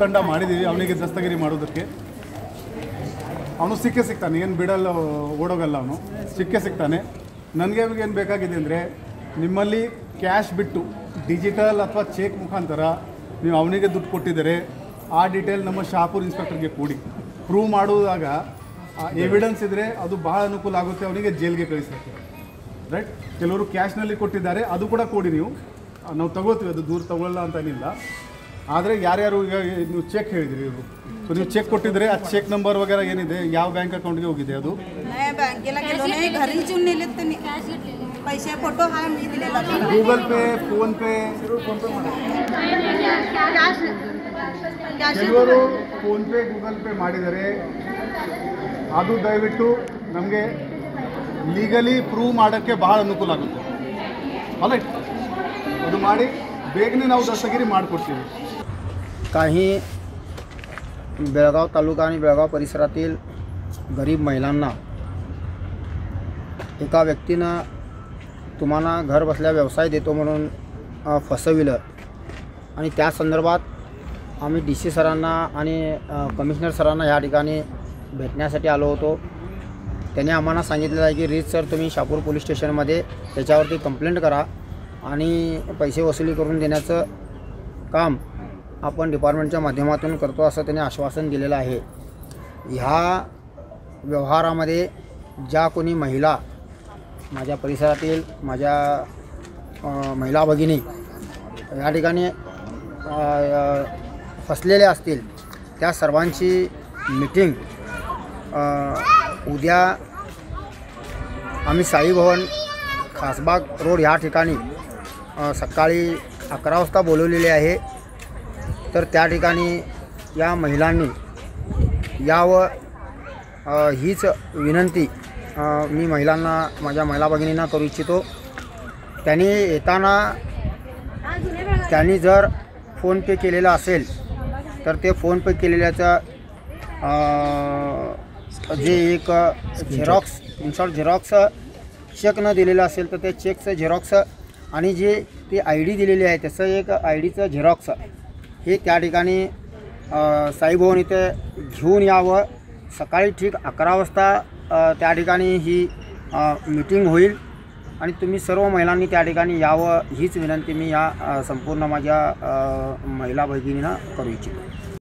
ತಂಡ ಮಾಡಿದ್ದೀವಿ ಅವನಿಗೆ ದಸ್ತಗಿರಿ ಮಾಡೋದಕ್ಕೆ. ಅವನು ಸಿಗ್ತಾನೆ, ಏನು ಬಿಡಲ್ಲ, ಓಡೋಗಲ್ಲ, ಅವನು ಸಿಗ್ತಾನೆ. ನನಗೆ ಏನು ಬೇಕಾಗಿದೆ ಅಂದರೆ, ನಿಮ್ಮಲ್ಲಿ ಕ್ಯಾಶ್ ಬಿಟ್ಟು ಡಿಜಿಟಲ್ ಅಥವಾ ಚೆಕ್ ಮುಖಾಂತರ ನೀವು ಅವನಿಗೆ ದುಡ್ಡು ಕೊಟ್ಟಿದ್ದಾರೆ, ಆ ಡೀಟೇಲ್ ನಮ್ಮ ಶಹಾಪುರ ಇನ್ಸ್ಪೆಕ್ಟರ್ಗೆ ಕೊಡಿ. ಪ್ರೂವ್ ಮಾಡುವಾಗ ಎವಿಡೆನ್ಸ್ ಇದ್ದರೆ ಅದು ಭಾಳ ಅನುಕೂಲ ಆಗುತ್ತೆ, ಅವನಿಗೆ ಜೈಲಿಗೆ ಕಳಿಸೋಕ್ಕೆ. ರೈಟ್, ಕೆಲವರು ಕ್ಯಾಶ್ನಲ್ಲಿ ಕೊಟ್ಟಿದ್ದಾರೆ, ಅದು ಕೂಡ ಕೊಡಿ. ನಾವು ತಗೋತೀವಿ, ಅದು ದೂರ ತಗೊಳ್ಳಲ್ಲ ಅಂತ ಏನಿಲ್ಲ. ಆದರೆ ಯಾರ್ಯಾರು ಈಗ ನೀವು ಚೆಕ್ ಹೇಳಿದಿರಿ ಇವರು, ಸೊ ನೀವು ಚೆಕ್ ಕೊಟ್ಟಿದ್ರೆ ಆ ಚೆಕ್ ನಂಬರ್ ವಗैरह ಏನಿದೆ, ಯಾವ ಬ್ಯಾಂಕ್ ಅಕೌಂಟ್ಗೆ ಹೋಗಿದೆ ಅದು? ಗೂಗಲ್ ಪೇ, ಫೋನ್ ಪೇ, ಕೆಲವರು ಫೋನ್ ಪೇ, ಗೂಗಲ್ ಪೇ ಮಾಡಿದರೆ ಅದು ದಯವಿಟ್ಟು ನಮಗೆ ಲೀಗಲಿ ಪ್ರೂವ್ ಮಾಡೋಕ್ಕೆ ಭಾಳ ಅನುಕೂಲ ಆಗುತ್ತೆ. ರೈಟ್, ಅದು ಮಾಡಿ ಬೇಗನೆ ನಾವು ದಸ್ತಗಿರಿ ಮಾಡಿಕೊಡ್ತೀವಿ. काही बेळगाव तालुका आणि बेळगाव परिसरातील गरीब महिलांना एका व्यक्तीनं तुम्हाला घर बसल्या व्यवसाय देतो म्हणून फसविलं आणि त्या संदर्भात आम्ही DC सरांना आणि कमिशनर सरांना या ठिकाणी भेटण्यासाठी आलो होतो. त्यांनी आम्हाला सांगितलं आहे की रीत सर तुम्ही शहापूर पोलीस स्टेशनमध्ये त्याच्यावरती कंप्लेंट करा आणि पैसे वसुली करून देण्याचं काम आपण डिपार्टमेंटच्या माध्यमातून करतो असं त्यांनी आश्वासन दिलेलं आहे. ह्या व्यवहारामध्ये ज्या कोणी महिला माझ्या परिसरातील माझ्या महिला भगिनी या ठिकाणी फसलेल्या असतील त्या सर्वांची मीटिंग उद्या आम्ही साई भवन खासबाग रोड ह्या ठिकाणी सकाळी 11 वाजता बोलवलेले आहे. तर त्या ठिकाणी या महिलांनी यावं हीच विनंती मी महिलांना, माझ्या महिला भगिनींना करू इच्छितो. त्यांनी येताना त्यांनी जर फोनपे केलेला असेल तर ते फोनपे केलेल्याचं जे एक झेरॉक्स चेक न दिलेलं असेल तर ते चेकचं झेरॉक्स आणि जे ते ID दिलेली आहे त्याचं एक IDचं झेरॉक्स हे त्या ठिकाणी साई भवन इथे घेऊन यावं. सकाळी ठीक 11 वाजता त्या ठिकाणी ही मीटिंग होईल आणि तुम्ही सर्व महिलांनी त्या ठिकाणी यावं हीच विनंती मी या संपूर्ण माझ्या महिला भगिनींना करू इच्छितो.